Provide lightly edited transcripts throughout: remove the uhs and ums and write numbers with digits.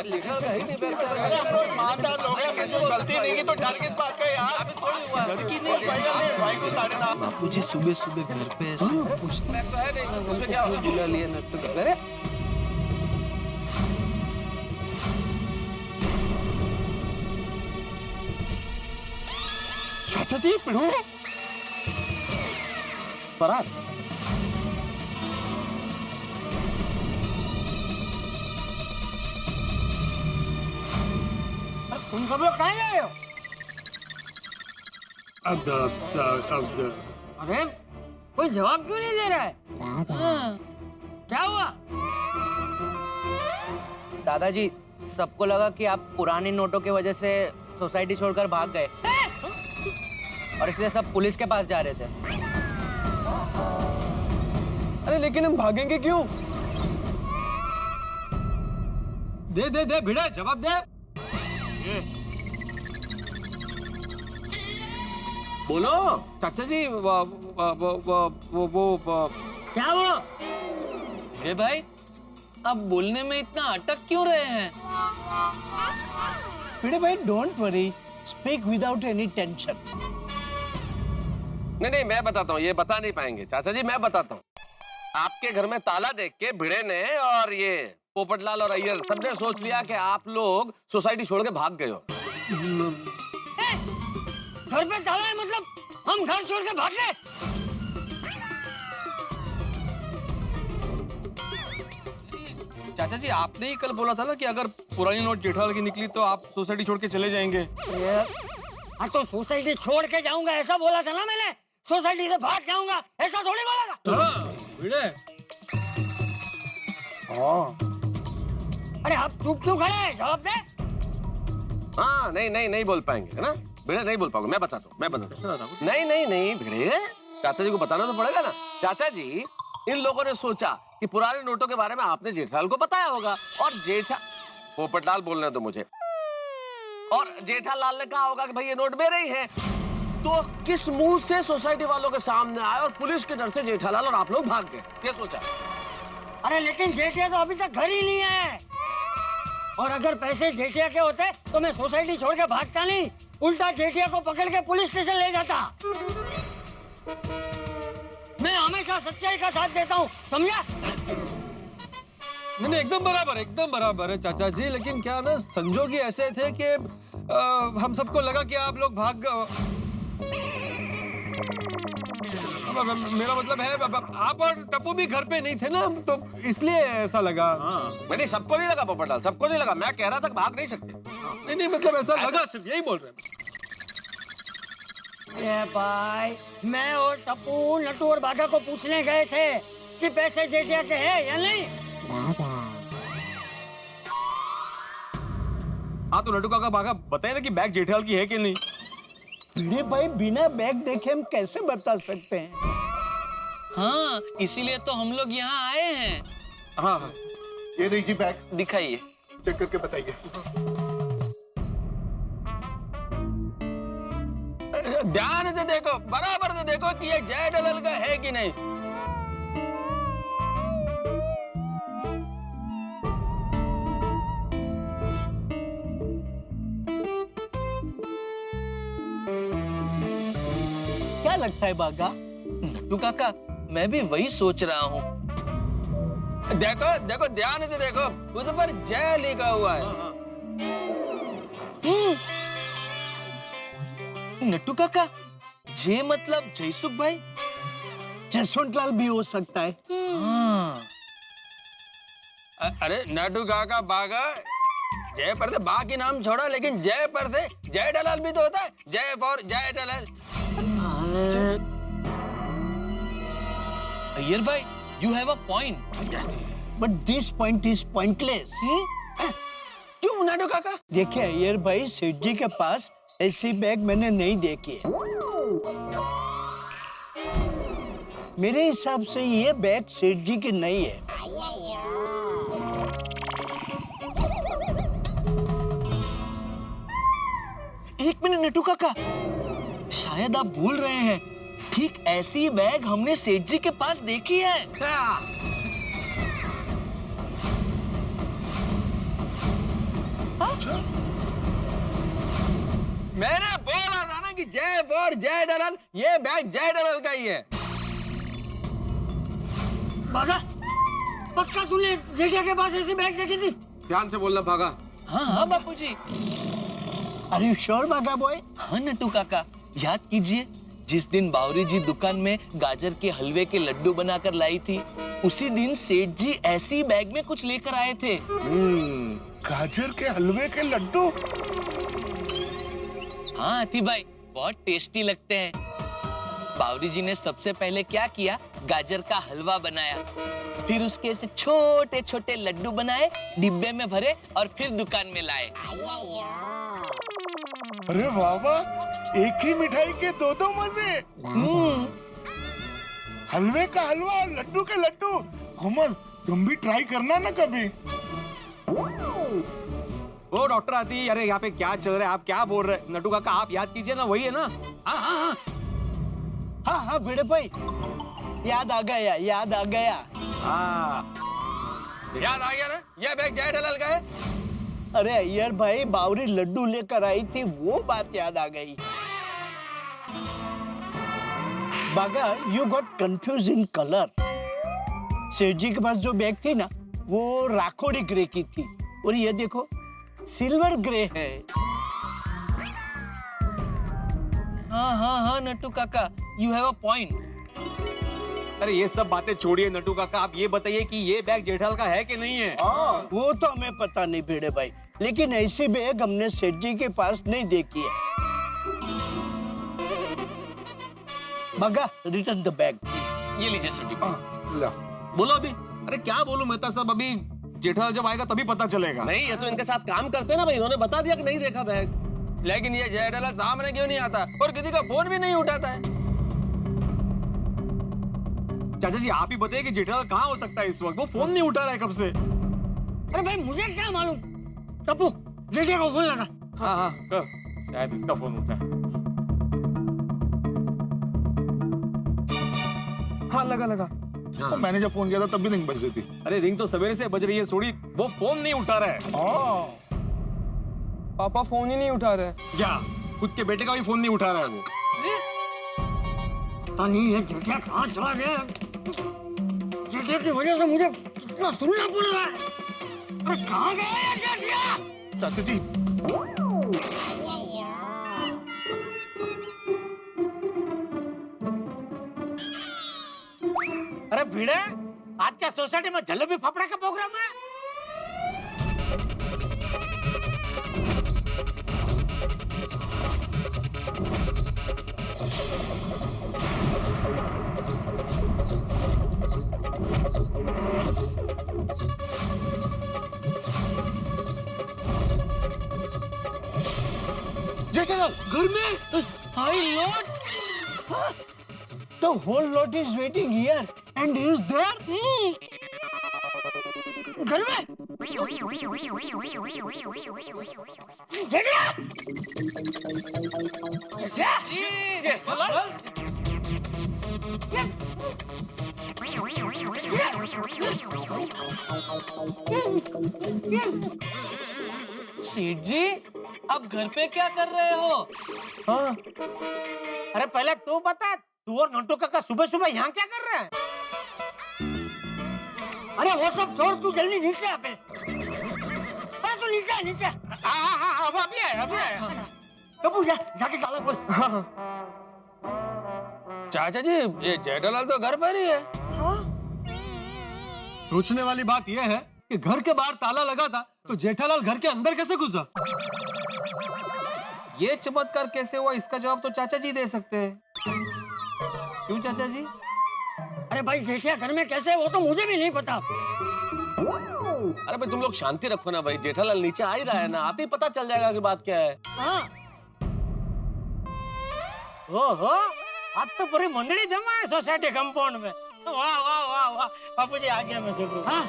लिखा है ही नहीं बैग में। अरे हम लोग ईमानदार लोग हैं, कैसे गलती नहीं की तो डर किस बात का यार? थोड़ी हुआ है। लड़की नहीं भाई को साढ़े ना। मुझे सुबह सुबह घर पे ऐसे बैग तो है नहीं, उसमें क्या होगा? बुला लिए नट्टू को। अरे चाचा जी पिढ़ू फरार। तुम सब लोग कहाँ जा रहे हो? अरे कोई जवाब क्यों नहीं दे रहा है? क्या हुआ? दादाजी, सबको लगा कि आप पुरानी नोटों की वजह से सोसाइटी छोड़कर भाग गए और इसलिए सब पुलिस के पास जा रहे थे। अरे लेकिन हम भागेंगे क्यों? दे भिड़ा जवाब दे। बोलो चाचा जी। वो क्या वो? ए भाई, अब बोलने में इतना अटक क्यों रहे हैं? भिड़े भाई don't worry, speak without any tension. नहीं, मैं बताता हूँ, ये बता नहीं पाएंगे। चाचा जी मैं बताता हूँ। आपके घर में ताला देख के भिड़े ने और ये पोपटलाल और अय्यर सबने सोच लिया कि आप लोग सोसाइटी छोड़ के भाग गए हो। घर पे ताला है मतलब हम घर छोड़ के भाग गए? चाचा जी आपने ही कल बोला था ना कि अगर पुरानी नोट जेठालाल की निकली तो आप सोसाइटी छोड़ के चले जाएंगे। हाँ तो सोसाइटी छोड़ के जाऊंगा ऐसा बोला था ना मैंने। सोसाइटी से भाग जाऊंगा ऐसा थोड़ी बोला था। भिड़े अरे आप चुप क्यों खड़े हैं? जवाब दे। हाँ नहीं बोल पाएंगे, है ना? भिड़े नहीं बोल पाओगे। मैं बताता हूँ। नहीं भिड़े, चाचा जी को बताना तो पड़ेगा ना। चाचा जी, इन लोगों ने सोचा कि पुराने नोटों के बारे में आपने जेठालाल को बताया होगा और पोपटलाल बोलने दो मुझे, और जेठालाल ने कहा होगा कि भाई ये नोट मेरे ही हैं। तो किस मुंह से सोसाइटी वालों के सामने आए और पुलिस के डर से जेठालाल और आप लोग भाग गए, ये सोचा। अरे लेकिन जेठिया तो अभी तक घर ही नहीं है, और अगर पैसे जेठिया के होते तो मैं सोसाइटी छोड़ के भागता नहीं, उल्टा जेठिया को पकड़ के पुलिस स्टेशन ले जाता। मैं हमेशा सच्चाई का साथ देता हूँ, समझा? नहीं एकदम बराबर है चाचा जी। लेकिन क्या ना संजोग ही ऐसे थे कि हम सबको लगा कि आप लोग भाग मेरा मतलब है आप और टप्पू भी घर पे नहीं थे ना, तो इसलिए ऐसा लगा। नहीं, सबको नहीं लगा पोपटलाल, सबको नहीं लगा। मैं कह रहा था कि भाग नहीं सकते। नहीं मतलब ऐसा लगा, सिर्फ यही बोल रहे हैं। ए भाई, मैं और टप्पू नट्टू और बाघा को पूछने गए थे कि पैसे जेठिया के हैं या नहीं। हाँ तो नट्टू काका बाघा बताए ना कि बैग जेठालाल की है कि नहीं। भिड़े भाई बिना बैग देखे हम कैसे बता सकते हैं? हाँ, इसीलिए तो हम लोग यहाँ आए हैं। हाँ ये लीजिए बैग, दिखाइए। चेक करके बताइए। ध्यान से देखो, बराबर से देखो कि ये जेठालाल का है कि नहीं। क्या लगता है बागा? नट्टू काका, मैं भी वही सोच रहा हूँ। देखो ध्यान से देखो, उस पर जय लिखा हुआ है। नट्टू काका, जे मतलब जयसुख भाई? जसवंतलाल भी हो सकता है। हाँ। अरे नट्टू काका बागा, जय पर से बाकी नाम छोड़ा, लेकिन जय पर से जेठालाल भी तो होता है। जय फॉर जेठालाल। अय्यर भाई, you have a point. But this point is pointless. क्यों नाडू काका? देखिए अय्यर भाई, सेठ जी के पास ऐसी बैग मैंने नहीं देखी है। मेरे हिसाब से ये बैग सेठ जी की नहीं है। एक मिनट नट्टू काका, शायद आप भूल रहे हैं, ठीक ऐसी बैग हमने सेठ जी के पास देखी है। मैंने बोला था ना कि जय फॉर जय दलाल, ये बैग जय दलाल का ही है। बागा, पक्का तूने जेठिया के पास ऐसी बैग देखी थी? ध्यान से बोलना भागा। हाँ बापूजी। आर यू श्योर बागा बॉय? हाँ नट्टू काका, याद कीजिए जिस दिन बावरी जी दुकान में गाजर के हलवे के लड्डू बनाकर लाई थी, उसी दिन सेठ जी ऐसी बैग में कुछ लेकर आए थे। गाजर के हलवे के लड्डू? हाँ अति भाई, बहुत टेस्टी लगते हैं। बावरी जी ने सबसे पहले क्या किया, गाजर का हलवा बनाया, फिर उसके से छोटे छोटे लड्डू बनाए, डिब्बे में भरे और फिर दुकान में लाए। अरे वाह वाह, एक ही मिठाई के दो दो मजे। हलवे का हलवा और लड्डू के लड्डू। कोमल, तुम भी ट्राई करना ना कभी। ओ डॉक्टर आती, अरे यहाँ पे क्या चल रहा है, आप क्या बोल रहे हैं? नट्टू काका आप याद कीजिए ना, वही है ना? हाँ भिड़े भाई, याद आ गया, याद आ गया। हाँ याद आ गया ना, ये बैग जय दलाल का है। अरे अय्यर भाई, बावरी लड्डू लेकर आई थी, वो बात याद आ गई। बागा, you got confuse in colour. सेठ जी के पास जो बैग थी ना, वो राखोड़ी ग्रे की थी, और ये देखो सिल्वर ग्रे है। हाँ नट्टू काका, यू हैव अ पॉइंट। अरे ये सब बातें छोड़िए नट्टू काका, आप ये बताइए कि ये बैग जेठालाल का है कि नहीं है? वो तो हमें पता नहीं भिड़े भाई, लेकिन ऐसी बैग हमने सेठ जी के पास नहीं देखी है। बागा, रिटर्न द बैग। ये लीजिए सेठ जी। बोलो अभी। अरे क्या बोलूं मेहता साहब, अभी जेठालाल जब आएगा तभी पता चलेगा। नहीं, ये तो इनके साथ काम करते ना भाई, इन्होंने बता दिया कि नहीं देखा बैग। लेकिन ये जय दलाल सामने क्यों नहीं आता और किसी का फोन भी नहीं उठाता है? चाचा जी आप ही बताइए कि जेठालाल कहाँ हो सकता है इस वक्त, वो फोन नहीं उठा रहा है कब से। अरे भाई मुझे क्या मालूम। टप्पू, जेठिया को फोन लगा। हाँ कर, शायद इसका फोन उठा है। हाँ लगा। तो मैंने जब फोन किया था तब भी नहीं बज रही थी। अरे रिंग तो सवेरे से बज रही है, सोड़ी वो फोन नहीं उठा रहा है। पापा फोन ही नहीं उठा रहे। क्या खुद के बेटे का भी फोन नहीं उठा रहा है वो? पता नहीं ये जेठिया कहाँ चला गया। जेठिया की वजह से मुझे कितना सुनना पड़ रहा है। अरे कहाँ गया ये जेठिया? चाचा जी, अरे भिड़े, आज क्या सोसाइटी में जलेबी फाफड़ा का प्रोग्राम है? जेठालाल घर में? हाय Lord, The whole lot is waiting here, and he is there. घर में? जेठिया! सेठ जी, आप घर पे क्या कर रहे हो? हाँ, अरे पहले तू बता, तू और नंटू काका सुबह सुबह यहाँ क्या कर रहे हैं? अरे वो सब छोड़, तू जल्दी नीचे आ पहले। अरे तू नीचे आ, नीचे आ। हाँ, अब अभी आया। टप्पू जाके ताला खोल। चाचा जी, ये जय दलाल तो घर पर ही है। सोचने वाली बात यह है कि घर के बाहर ताला लगा था तो जेठालाल घर के अंदर कैसे घुसा? ये चमत्कार कैसे हुआ, इसका जवाब तो चाचा जी दे सकते हैं। क्यों चाचा जी? अरे भाई जेठिया घर में कैसे, वो तो मुझे भी नहीं पता। अरे भाई तुम लोग शांति रखो ना भाई, जेठालाल नीचे आ ही रहा है ना, आते ही पता चल जाएगा कि बात क्या है। हाँ, ओहो, आज तो पूरी मंडली जमा है सोसाइटी कंपाउंड में। वाह वाह वाह वाह, बापूजी आ गया मैं सुन। हाँ।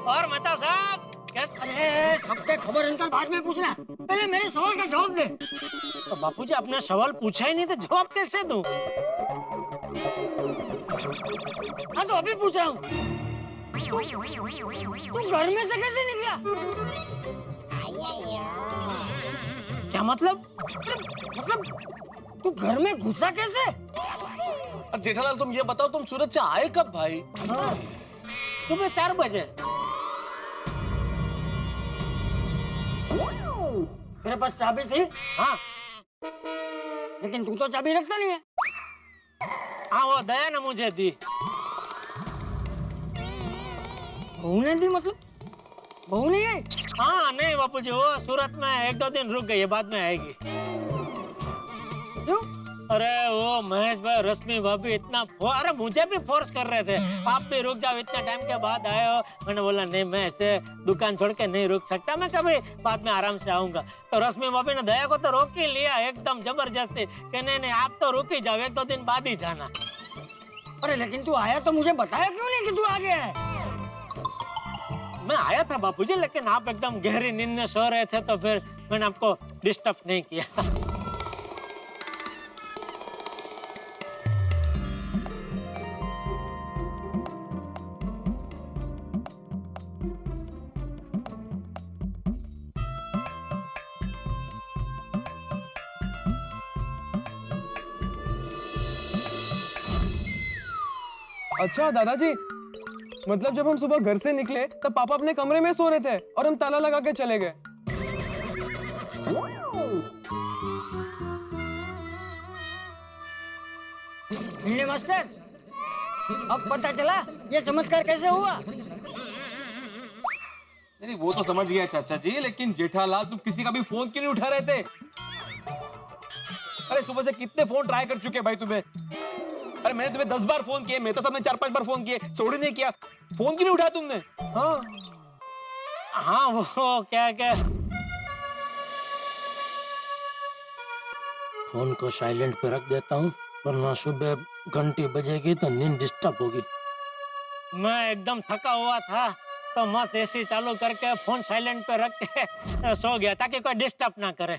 और मेहता साहब कैसे? अरे सबके खबर अंतर बाद में पूछना, पहले मेरे सवाल का जवाब दे। तो बापूजी आपने सवाल पूछा ही नहीं तो जवाब कैसे दूं? हाँ तो अभी पूछ रहा हूँ, तू घर में से कैसे निकला? क्या मतलब? तू घर में घुसा कैसे? और जेठालाल तुम ये बताओ, तुम सूरत से आए कब भाई? सुबह 4 बजे। तेरे पास चाबी थी? हाँ लेकिन तू तो चाबी रखता नहीं है। हाँ, वो दया ने मुझे दी। बहू ने दी मतलब? बहू नहीं आई? हाँ नहीं बापूजी, वो सूरत में 1-2 दिन रुक गई है, बाद में आएगी। क्यों? अरे वो महेश भाई, रश्मि भाभी इतना अरे मुझे भी फोर्स कर रहे थे, आप भी रुक जाओ, इतने टाइम के बाद आए हो। मैंने बोला नहीं, मैं ऐसे दुकान छोड़ के नहीं रुक सकता, मैं कभी बाद में आराम से आऊंगा। तो रश्मि भाभी ने दया को तो रोक ही लिया एकदम जबरदस्ती कि नहीं आप तो रुक ही जाओ, 1-2 दिन बाद ही जाना। अरे लेकिन तू आया तो मुझे बताया क्यों नहीं कि तू आ गया है? मैं आया था बापूजी, लेकिन आप एकदम गहरी नींद में सो रहे थे, तो फिर मैंने आपको डिस्टर्ब नहीं किया। अच्छा दादाजी, मतलब जब हम सुबह घर से निकले तब पापा अपने कमरे में सो रहे थे और हम ताला लगा के चले गए। भिंडे मास्टर, अब पता चला ये चमत्कार कैसे हुआ? नहीं वो तो समझ गया चाचा जी, लेकिन जेठालाल तुम किसी का भी फोन क्यों नहीं उठा रहे थे? अरे सुबह से कितने फोन ट्राई कर चुके भाई तुम्हें? अरे मैंने तुम्हें 10 बार फोन किए, मैं तो सबने 4-5 बार फोन किए, छोड़ नहीं किया। फोन क्यों नहीं उठाया तुमने? हाँ वो क्या फोन को साइलेंट पे रख देता हूँ, वरना सुबह घंटी बजेगी तो नींद डिस्टर्ब होगी। मैं एकदम थका हुआ था तो मस्त एसी चालू करके फोन साइलेंट पे रख के सो गया ताकि कोई डिस्टर्ब ना करे।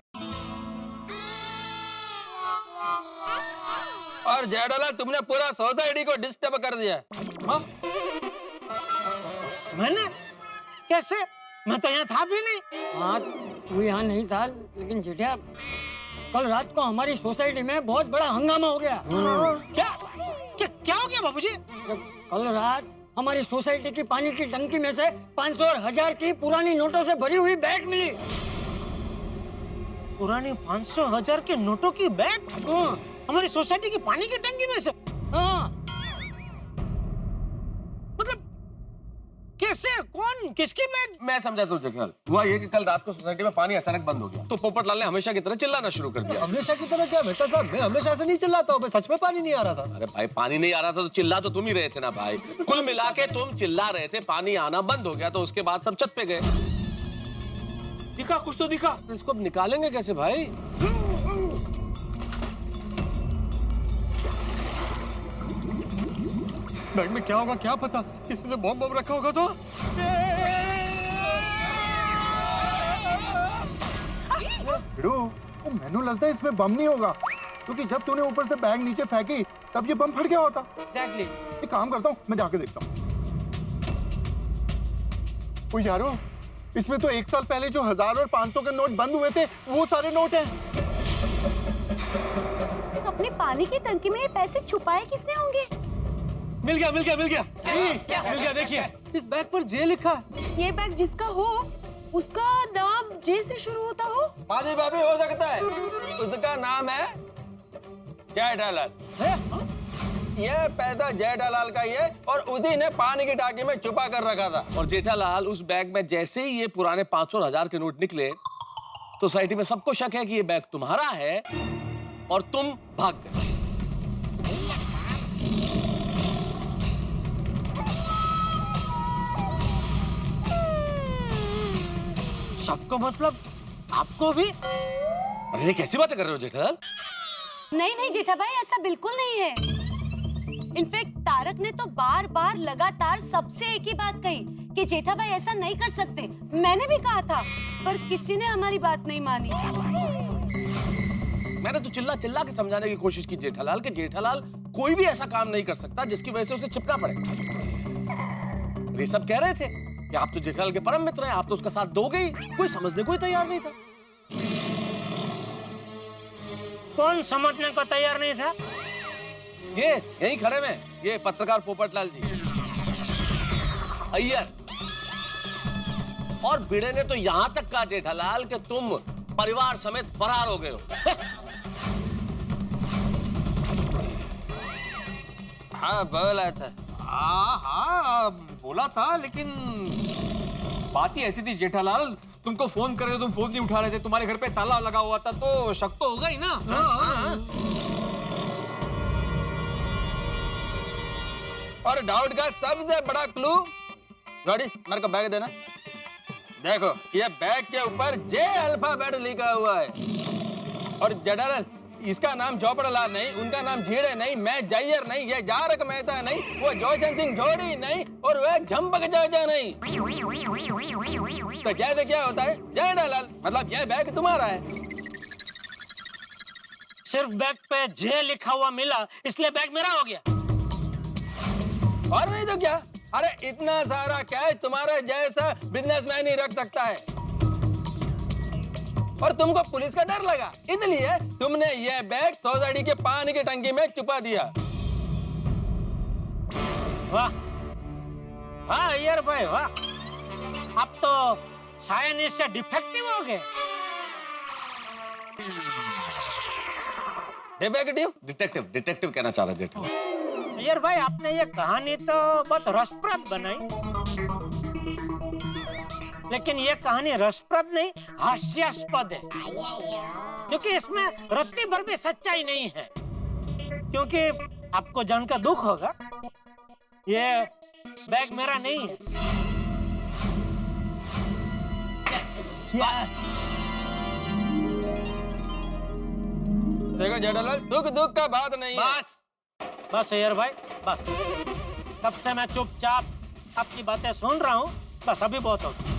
और जेठालाल तुमने पूरा सोसाइटी को डिस्टर्ब कर दिया। हाँ? मैंने? कैसे? मैं तो यहाँ था भी नहीं। हाँ तू यहाँ नहीं था, लेकिन जेठिया कल रात को हमारी सोसाइटी में बहुत बड़ा हंगामा हो गया। क्या हो गया बाबूजी? कल रात हमारी सोसाइटी की पानी की टंकी में से 500 और 1000 की पुरानी नोटों से भरी हुई बैग मिली। पुरानी 500-1000 के नोटों की बैग? हमारी सोसाइटी की पानी की टंकी में से? हाँ। मतलब कैसे? कौन? किसकी बैग? मैं समझाता हूँ जेठालाल। हुआ ये कि कल रात को सोसाइटी में पानी अचानक बंद हो गया, तो पोपटलाल ने हमेशा की तरह चिल्लाना शुरू कर दिया। हमेशा की तरह क्या मेहता साहब, मैं हमेशा ऐसे नहीं चिल्लाता हूँ, मैं सच में पानी नहीं आ रहा था। अरे भाई पानी नहीं आ रहा था तो चिल्ला तो तुम ही रहे थे ना भाई। कुल मिला के तुम चिल्ला रहे थे, पानी आना बंद हो गया, तो उसके बाद सब छत पे गए। दिखा कुछ तो दिखा। इसको अब निकालेंगे कैसे भाई? बैग में क्या होगा क्या पता, किसी ने बॉम्ब रखा होगा तो। वो मैनू लगता है इसमें बम नहीं होगा, क्योंकि जब तूने ऊपर से बैग नीचे फेंकी तब ये बम फट गया होता। एग्जैक्टली। एक काम करता हूँ, मैं जाके देखता हूँ। ओ यारो, इसमें तो 1 साल पहले जो 1000 और 500 के नोट बंद हुए थे वो सारे नोट हैं। अपने पानी की टंकी में ये पैसे छुपाए किसने होंगे? मिल गया मिल गया देखिए, इस बैग पर जे लिखा है। ये बैग जिसका हो उसका नाम जे से शुरू होता हो? माजी भाभी हो सकता है, उसका नाम है जेठालाल। ये पैसा जेठालाल का ही है और उसी ने पानी की टाकी में छुपा कर रखा था। और जेठालाल उस बैग में जैसे ही ये पुराने 500 और 1000 के नोट निकले, सोसाइटी में सबको शक है कि ये बैग तुम्हारा है और तुम भाग गए। सबको मतलब आपको भी? अरे कैसी बातें कर रहे हो जेठालाल? नहीं जेठा भाई, ऐसा बिल्कुल नहीं है। इनफैक्ट तारक ने तो बार बार लगातार सबसे एक ही बात कही कि जेठा भाई ऐसा नहीं कर सकते। मैंने भी कहा था, पर किसी ने हमारी बात नहीं मानी। मैंने तो चिल्ला चिल्ला के समझाने की कोशिश की जेठालाल कि जेठालाल कोई भी ऐसा काम नहीं कर सकता जिसकी वजह से उसे चिपना पड़े। ये सब कह रहे थे कि आप तो जेठालाल के परम मित्र हैं, आप तो उसका साथ दोगे ही। कोई समझने को ही तैयार नहीं था। कौन समझने को तैयार नहीं था? ये यहीं खड़े में, ये पत्रकार पोपटलाल जी, अय्यर। और भिड़े ने तो यहां तक कहा जेठालाल कि तुम परिवार समेत फरार हो गए हो। हाँ बोला था। हाँ बोला था, लेकिन बात ही ऐसी थी जेठालाल, तुमको फोन करे तो तुम फोन नहीं उठा रहे थे, तुम्हारे घर पे ताला लगा हुआ था, तो शक तो होगा ही ना। और डाउट का सबसे बड़ा क्लू, गाड़ी मेरे को बैग देना। देखो ये बैग के ऊपर जे अल्फाबेट लिखा हुआ है। और जेठालाल, इसका नाम चौपड़लाल नहीं, उनका नाम झीड़े नहीं, मैं जय्यर नहीं, ये जारक मेहता नहीं, वो जोशन सिंह जोड़ी नहीं, और वह झंपक चाचा नहीं। तो जैसे क्या होता है जेठालाल, मतलब ये बैग तुम्हारा है। सिर्फ बैग पे जे लिखा हुआ मिला इसलिए बैग मेरा हो गया। और नहीं तो क्या, अरे इतना सारा कैश तुम्हारा जैसा बिजनेसमैन ही रख सकता है। और तुमको पुलिस का डर लगा, इसलिए तुमने ये बैग सोसाइटी के पानी की टंकी में छुपा दिया। वाह वाह अय्यर भाई वाह, अब तो साइंस से डिफेक्टिव हो गए। डिटेक्टिव डिटेक्टिव कहना चाह रहा जेठालाल। अय्यर भाई, आपने ये कहानी तो बहुत रसप्रद बनाई, लेकिन ये कहानी रसप्रद नहीं, हास्यास्पद है, क्योंकि इसमें रत्ती भर भी सच्चाई नहीं है। क्योंकि आपको जानकर दुख होगा, ये बैग मेरा नहीं है। देखो जेठालाल, दुख का बात नहीं है। बस अय्यर भाई बस, कब से मैं चुपचाप आपकी बातें सुन रहा हूँ, बस अभी बहुत हो गया।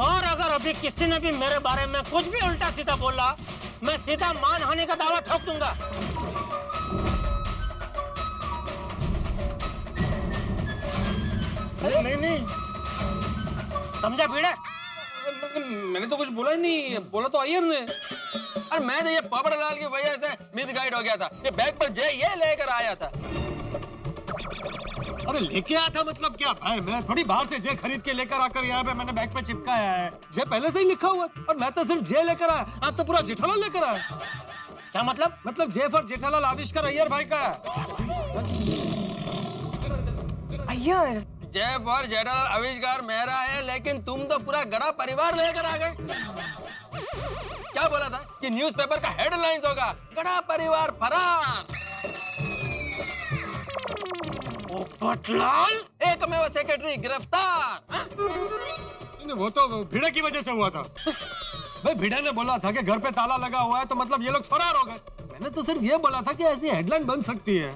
और अगर अभी किसी ने भी मेरे बारे में कुछ भी उल्टा सीधा बोला, मैं सीधा मानहानि का दावा ठोक दूंगा। नहीं समझा भिड़े? मैंने तो कुछ बोला ही नहीं, बोला तो अय्यर ने। अरे मैं तो ये पोपटलाल की वजह से मिसगाइड हो गया था, ये बैग पर जे ये लेकर आया था। अरे लेके आया था मतलब क्या भाई, मैं थोड़ी बाहर से जे खरीद के लेकर आकर यहाँ पे मैंने बैग पे चिपकाया है। जे पहले से ही लिखा हुआ था, और मैं तो सिर्फ जे लेकर आया, आप तो पूरा जेठालाल लेकर आया। क्या मतलब? मतलब जे फॉर जेठालाल आविष्कार अय्यर भाई का है। अय्यर, जय फॉर जेठालाल आविष्कार मेरा है, लेकिन तुम तो पूरा गड़ा परिवार लेकर आ गए। क्या बोला था कि न्यूज़पेपर का हेडलाइंस होगा, गड़ा परिवार फरार। पोपटलाल, एकमेव सेक्रेटरी गिरफ्तार। वो तो भिड़े की वजह से हुआ था। भाई भिड़े ने बोला था कि घर पे ताला लगा हुआ है, तो मतलब ये लोग फरार हो गए। मैंने तो सिर्फ ये बोला था कि ऐसी हेडलाइन बन सकती है।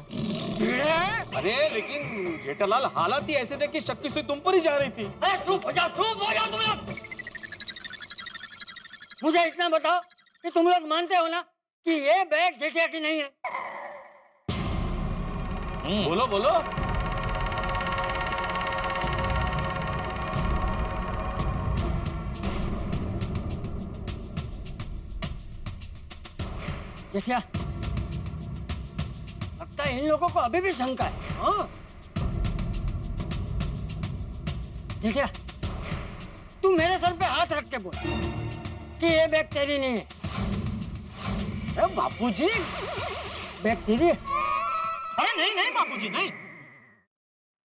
अरे लेकिन जेठालाल, हालात ही ऐसे थे कि शक की सुई तुम पर ही जा रही थी। चुप हो जाओ तुम लोग। मुझे इतना बताओ कि तुम लोग मानते हो ना कि ये बैग जेठिया की नहीं है? बोलो बोलो। जेठिया, लगता है इन लोगों को अभी भी शंका है। हाँ जेठिया, तू मेरे सर पे हाथ रख के बोल कि ये बैग तेरी नहीं है। अरे बापूजी, बैग तेरी है? अरे नहीं नहीं बापूजी नहीं।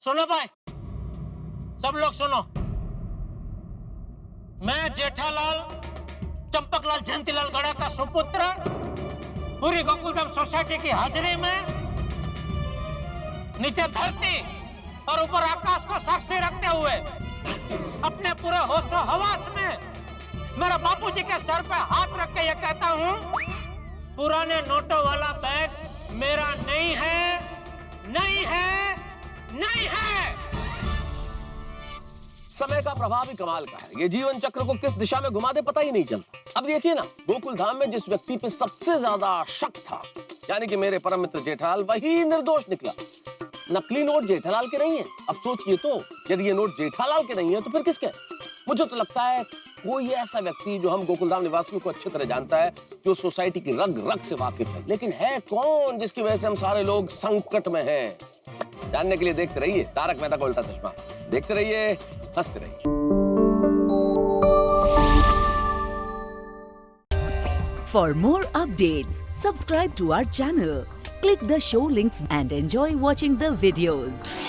सुनो भाई, सब लोग सुनो, मैं जेठालाल चंपकलाल जयंतीलाल गड़ा का सुपुत्र पूरी गोकुलधाम सोसाइटी की हाजिरी में नीचे धरती और ऊपर आकाश को साक्षी रखते हुए अपने पूरे होश और हवास में मेरे बापूजी के सर पे हाथ रख के ये कहता हूँ, पुराने नोटों वाला बैग मेरा नहीं है, नहीं है, नहीं है। समय का प्रभाव ही कमाल का है, ये जीवन चक्र को किस दिशा में घुमा दे पता ही नहीं चलता। अब देखिए ना, गोकुल धाम में जिस व्यक्ति पे सबसे ज्यादा शक था, यानी कि मेरे परम मित्र जेठालाल, वही निर्दोष निकला। नकली नोट जेठालाल के नहीं है। अब सोचिए तो, यदि ये नोट जेठालाल के नहीं है तो फिर किसके? मुझे तो लगता है कोई ऐसा व्यक्ति जो हम गोकुलधाम निवासियों को अच्छी तरह जानता है, जो सोसाइटी की रग रग से वाकिफ है। लेकिन है कौन जिसकी वजह से हम सारे लोग संकट में हैं? जानने के लिए देखते रहिए तारक मेहता का उल्टा चश्मा। देखते रहिए, हंसते रहिए। For more updates, subscribe to our channel, click the show links and enjoy watching the videos.